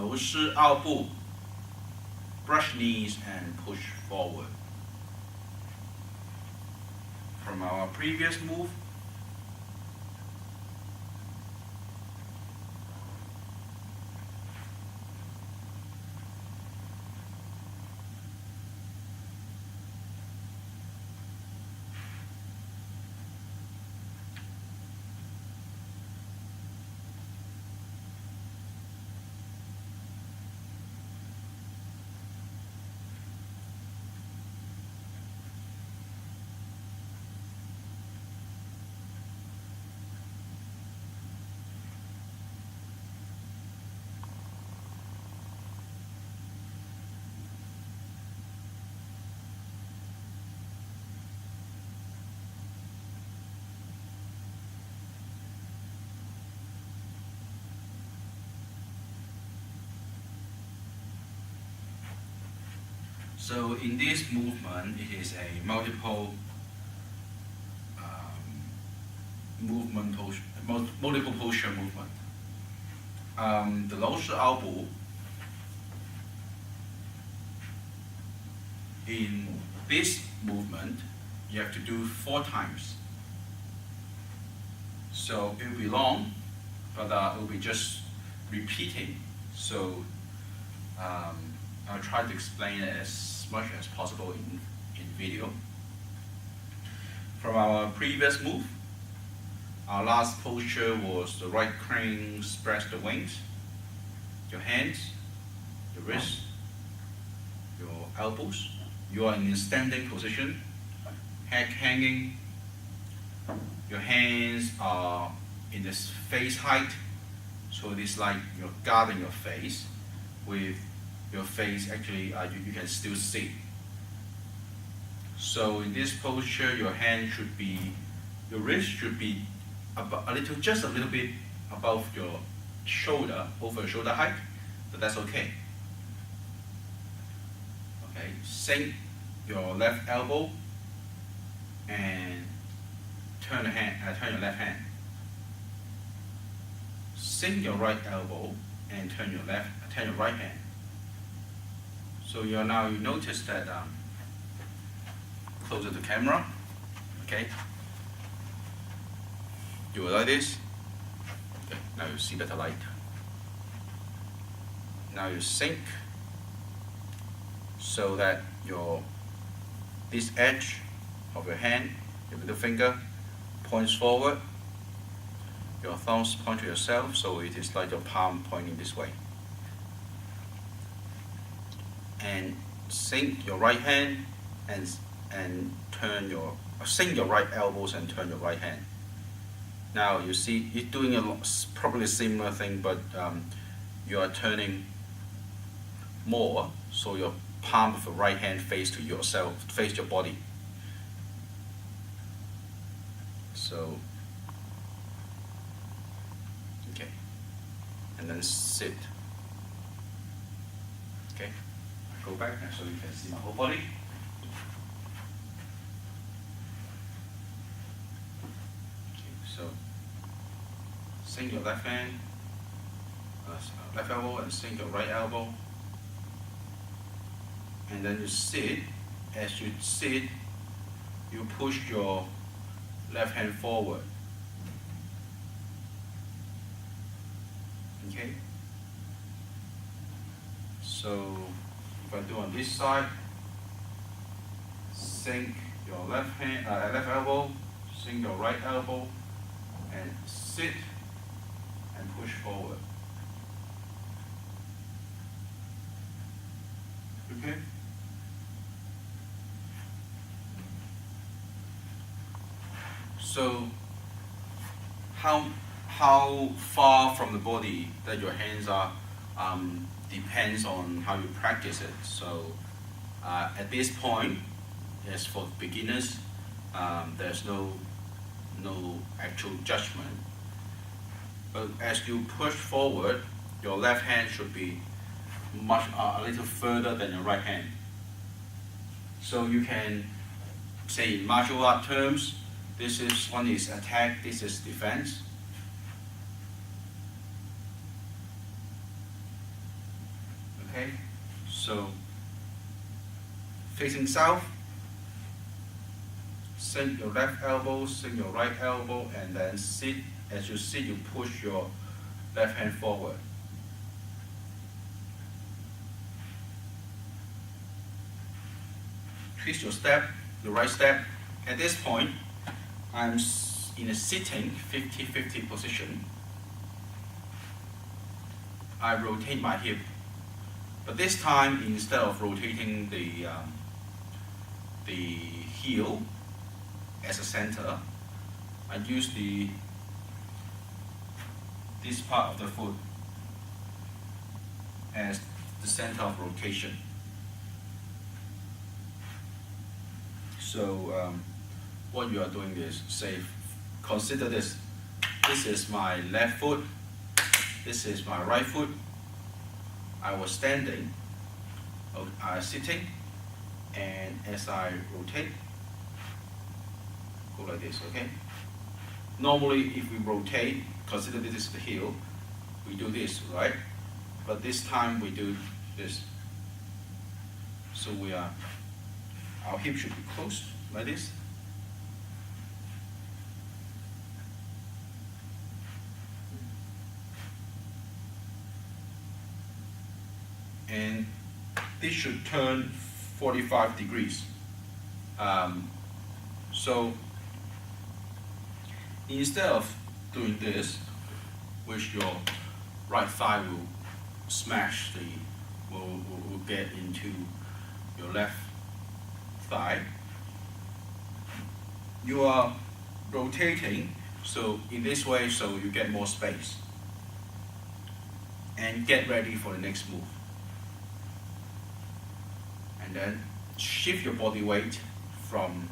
摟膝拗步, brush knees and push forward. From our previous move, so in this movement, it is a multiple multiple posture movement. The 摟膝拗步, in this movement, you have to do 4 times. So it will be long, but it will be just repeating. So I'll try to explain it as much as possible in video. From our previous move, our last posture was the right crane, spread the wings, your hands, your wrists, your elbows. You are in a standing position, head hanging. Your hands are in this face height, so it is like you're guarding your face. With your face, actually, you can still see. So in this posture, your hand should be, your wrist should be just a little bit above your shoulder, over your shoulder height, but that's okay. Okay, sink your left elbow and turn your left hand. Sink your right elbow and turn your right hand. So you notice that closer to camera, okay? Do it like this. Okay, now you see better light. Now you sink so that this edge of your hand, your middle finger, points forward. Your thumbs point to yourself, so it is like your palm pointing this way. And sink your right hand and sink your right elbows and turn your right hand. Now you see you're doing probably a similar thing, but you are turning more, so your palm of the right hand face to yourself, face your body. So, okay, and then sit. Okay, go back so you can see my whole body. Okay, so sink your left hand, left elbow, and sink your right elbow. And then you sit. As you sit, you push your left hand forward. Okay? So if I do on this side, sink your left elbow, sink your right elbow, and sit and push forward. Okay? So how far from the body that your hands are depends on how you practice it. So at this point, as for beginners, there's no actual judgment. But as you push forward, your left hand should be a little further than your right hand. So you can say in martial art terms, one is attack, this is defense. Okay, so facing south, sink your left elbow, sink your right elbow, and then sit. As you sit, you push your left hand forward. Twist your step, your right step. At this point, I'm in a sitting 50-50 position. I rotate my hip, but this time instead of rotating the heel as a center, I use this part of the foot as the center of rotation. So what you are doing is, say, consider this. This is my left foot. This is my right foot. I was standing, sitting, and as I rotate, go like this, okay? Normally, if we rotate, consider this is the heel, we do this, right? But this time we do this. So our hip should be closed, like this. And this should turn 45 degrees. So instead of doing this, which your right thigh will smash will get into your left thigh, you are rotating, so in this way, so you get more space and get ready for the next move. And then shift your body weight from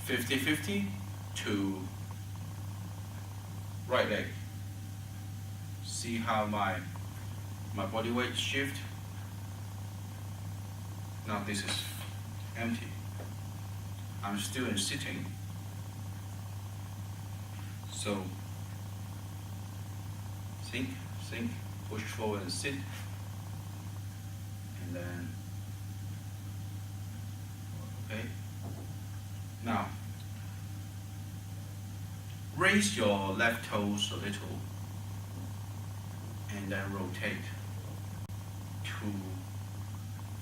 50-50 to right leg. See how my body weight shift. Now this is empty. I'm still in sitting. So sink, push forward and sit. And then, okay. Now, raise your left toes a little and then rotate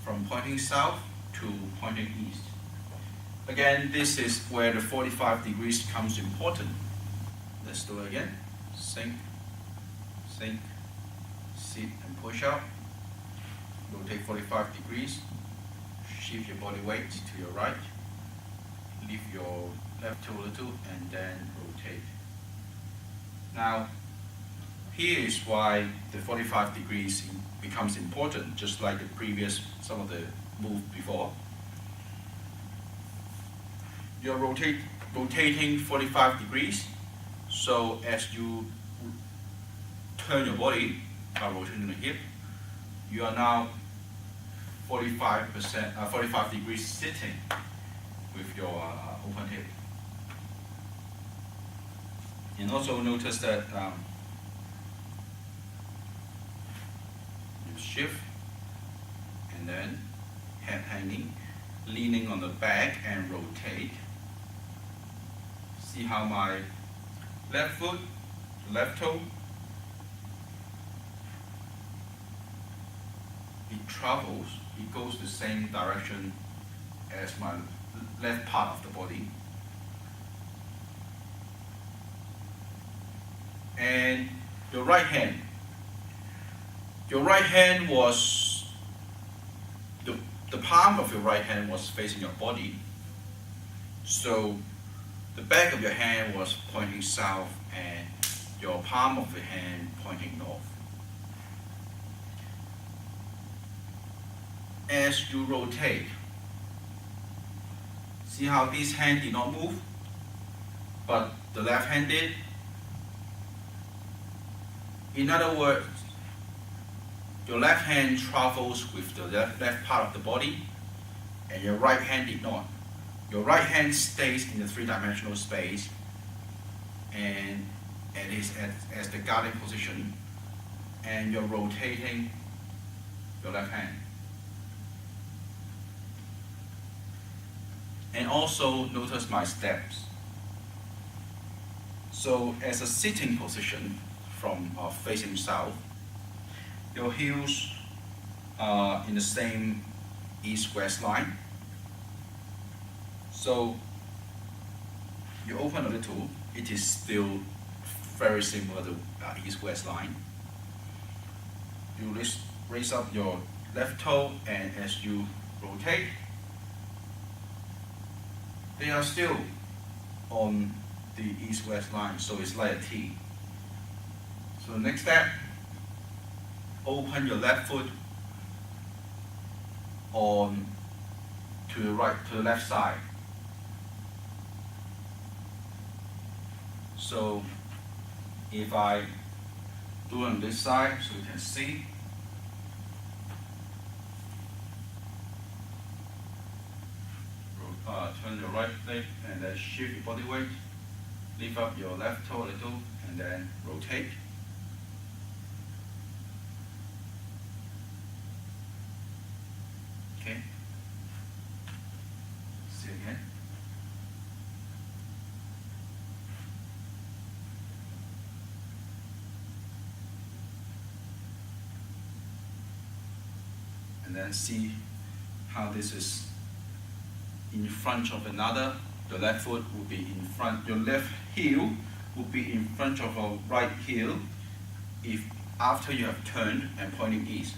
from pointing south to pointing east. Again, this is where the 45 degrees becomes important. Let's do it again. Sink, sit and push up. Rotate 45 degrees. Shift your body weight to your right. Lift your left toe a little and then rotate. Now, here is why the 45 degrees becomes important, just like the previous, some of the moves before. You're rotating 45 degrees, so as you turn your body by rotating the hip, you are now 45 degrees sitting with your open hip. And also notice that you shift and then head hanging, leaning on the back and rotate. See how my left foot, left toe, it travels, it goes the same direction as my left part of the body. And your right hand was, the palm of your right hand was facing your body. So the back of your hand was pointing south and your palm of your hand pointing north. As you rotate, see how this hand did not move, but the left hand did? In other words, your left hand travels with the left part of the body, and your right hand did not. Your right hand stays in the three-dimensional space, and it is as the guarding position, and you're rotating your left hand. And also notice my steps. So as a sitting position from facing south, your heels are in the same east-west line. So you open a little, it is still very similar to east-west line. You raise up your left toe, and as you rotate, they are still on the east-west line, so it's like a T. So next step, open your left foot on to the left side. So if I do on this side, so you can see, turn your right leg and then shift your body weight, lift up your left toe a little, and then rotate. Okay. See again. And then see how this is in front of another. The left foot will be in front, your left heel will be in front of our right heel if after you have turned and pointing east.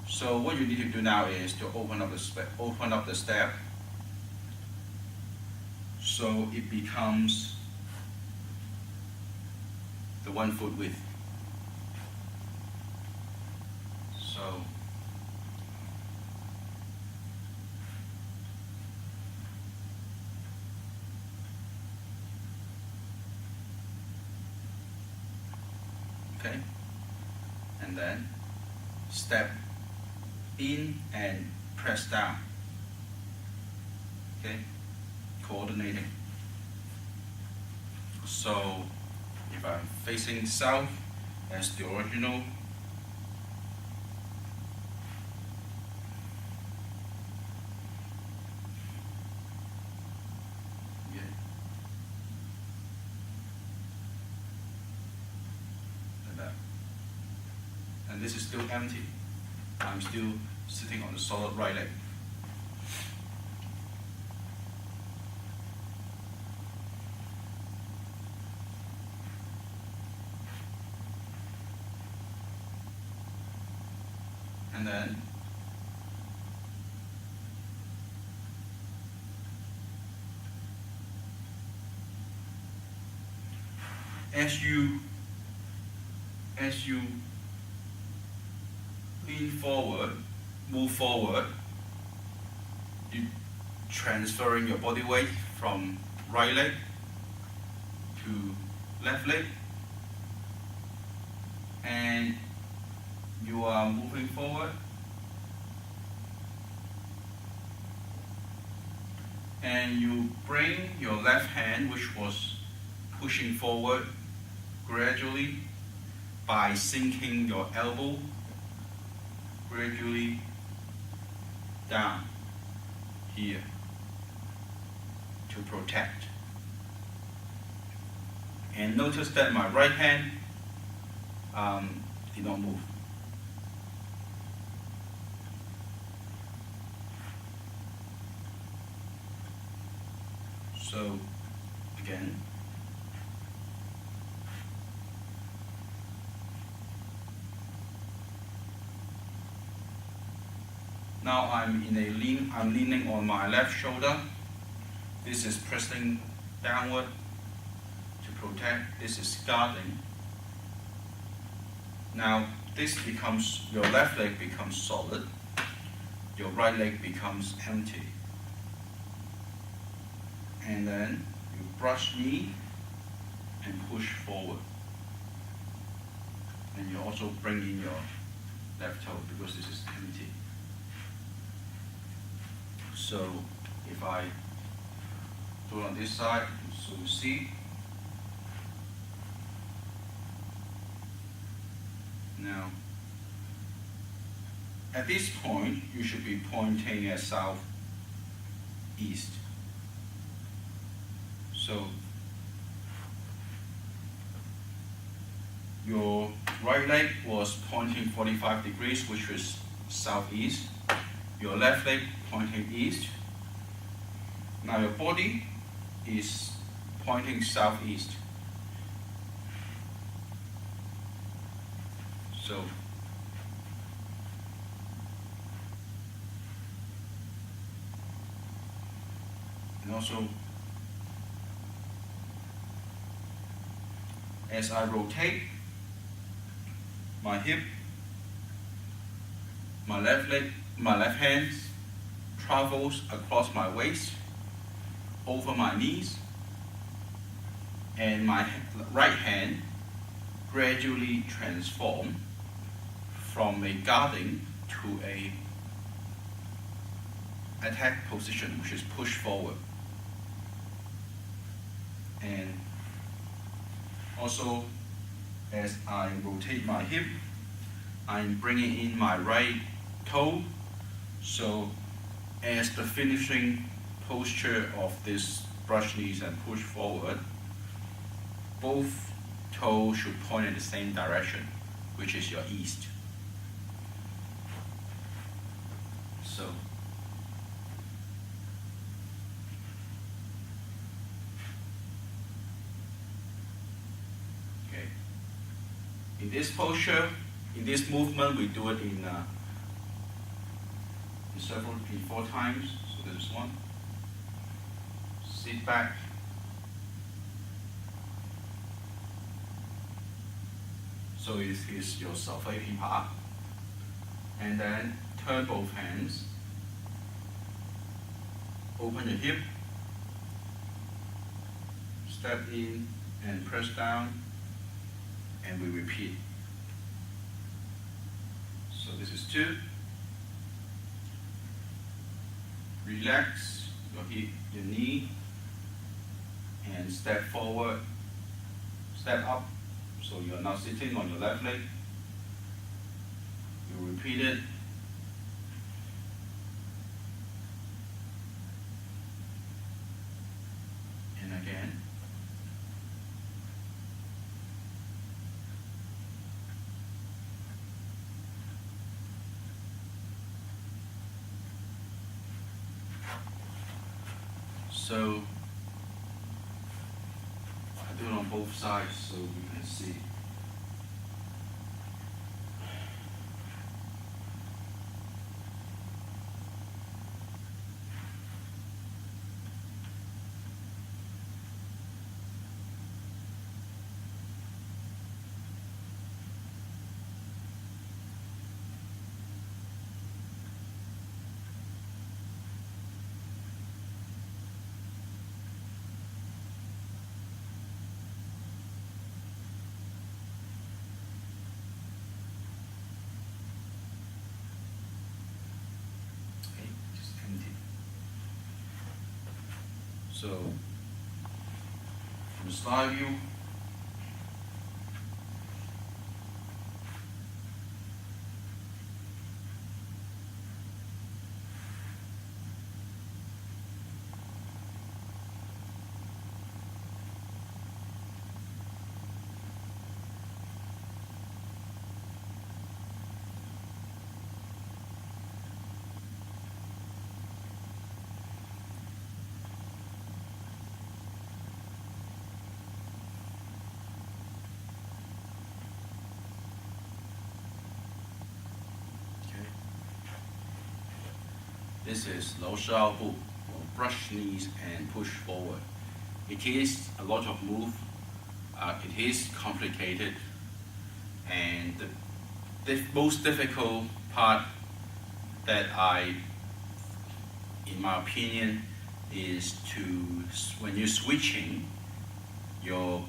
So what you need to do now is to open up the step so it becomes the 1 foot width. So okay, and then step in and press down. Okay, coordinating. So if I'm facing south as the original, and this is still empty. I'm still sitting on the solid right leg. And then as you lean forward, move forward, you transferring your body weight from right leg to left leg, and you are moving forward, and you bring your left hand, which was pushing forward, gradually by sinking your elbow gradually down here to protect. And notice that my right hand did not move. So again, now I'm leaning on my left shoulder. This is pressing downward to protect. This is guarding. Now your left leg becomes solid. Your right leg becomes empty. And then you brush knee and push forward. And you also bring in your left toe because this is empty. So if I do it on this side, so you see, now at this point, you should be pointing at southeast. So your right leg was pointing 45 degrees, which was southeast. Your left leg pointing east. Now your body is pointing southeast. So and also as I rotate my hip, my left leg, my left hand travels across my waist, over my knees, and my right hand gradually transforms from a guarding to a attack position, which is push forward. And also, as I rotate my hip, I'm bringing in my right toe. So as the finishing posture of this brush knees and push forward, both toes should point in the same direction, which is your east. So okay. In this posture, in this movement, we do it in 4 times. So this is 1. Sit back. So it is your 手揮偏拍. And then turn both hands. Open your hip. Step in and press down. And we repeat. So this is 2. Relax your hip, your knee, and step forward, step up. So you're now sitting on your left leg. You repeat it. And again. So I do it on both sides so you can see. So, from side view, this is 摟膝拗步, or brush knees and push forward. It is a lot of move. It is complicated, and the most difficult part that in my opinion, is when you're switching your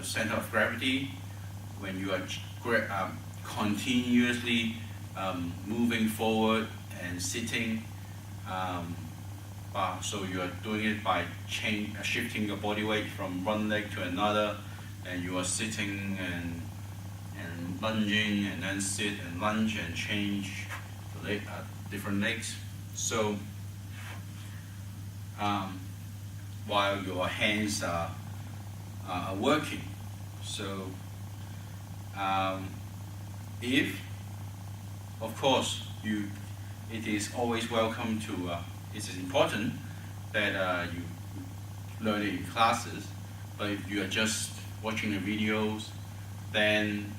center of gravity, when you are continuously moving forward and sitting, so you are doing it by shifting your body weight from one leg to another, and you are sitting and lunging, and then sit and lunge and change different legs. So while your hands are working, so if, of course, it is always welcome to. It is important that you learn it in classes. But if you are just watching the videos, then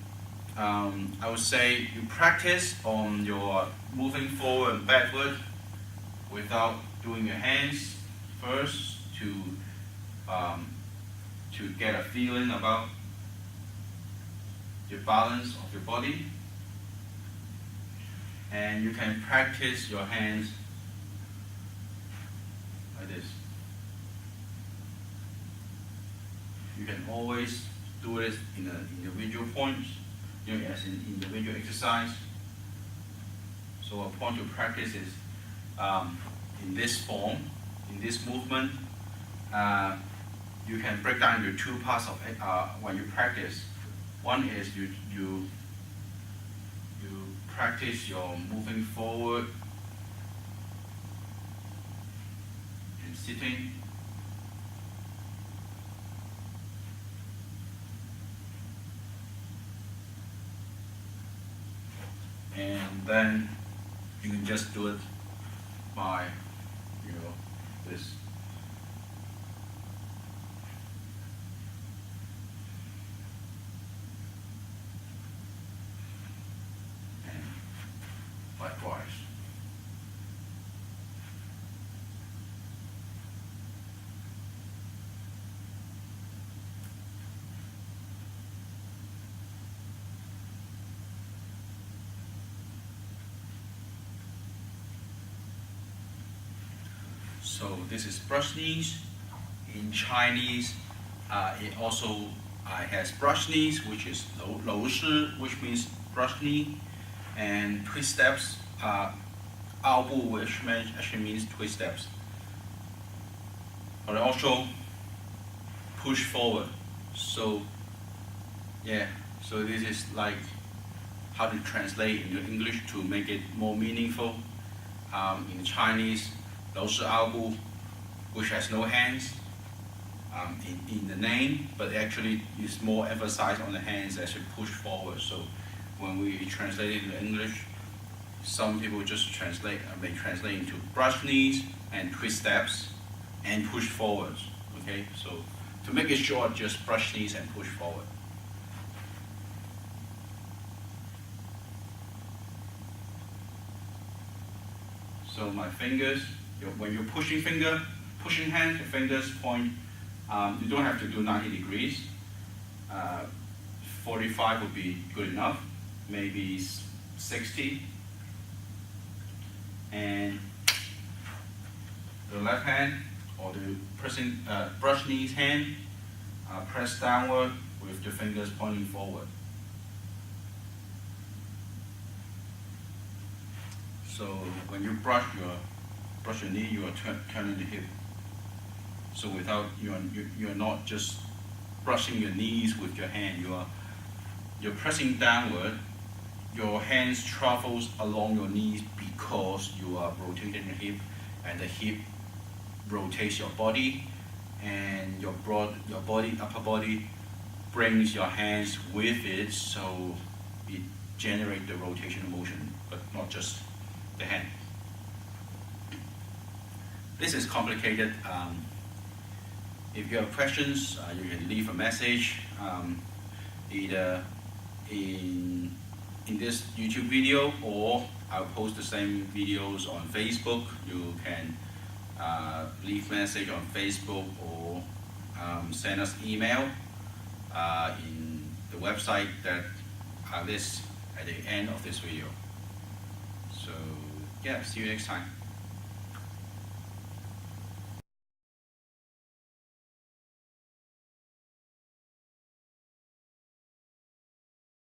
I would say you practice on your moving forward and backward without doing your hands first to get a feeling about the balance of your body. And you can practice your hands like this. You can always do it in individual points, as an individual exercise. So a point to practice is in this form, in this movement. You can break down into two parts of it when you practice. One is you practice your moving forward and sitting. And then you can just do it by, this. And likewise. So this is brush knees. In Chinese, it also has brush knees, which is 摟膝, which means brush knee, and twist steps, 拗步, which actually means twist steps. But also push forward. So so this is like how to translate into English to make it more meaningful. In Chinese, 摟膝拗步, which has no hands in the name, but actually is more emphasized on the hands as you push forward. So when we translate it into English, some people just translate into brush knees and twist steps and push forwards. Okay, so to make it short, just brush knees and push forward. So my fingers, when you're pushing hands, your fingers point. You don't have to do 90 degrees. 45 would be good enough. Maybe 60. And the left hand, or the brush knees hand, press downward with the fingers pointing forward. So when you brush your knee, you are turning the hip. So you're not just brushing your knees with your hand. You're pressing downward. Your hands travels along your knees because you are rotating the hip, and the hip rotates your body, and your upper body brings your hands with it. So it generates the rotational motion, but not just the hand. This is complicated. If you have questions, you can leave a message either in this YouTube video, or I'll post the same videos on Facebook. You can leave message on Facebook, or send us email in the website that I list at the end of this video. So see you next time.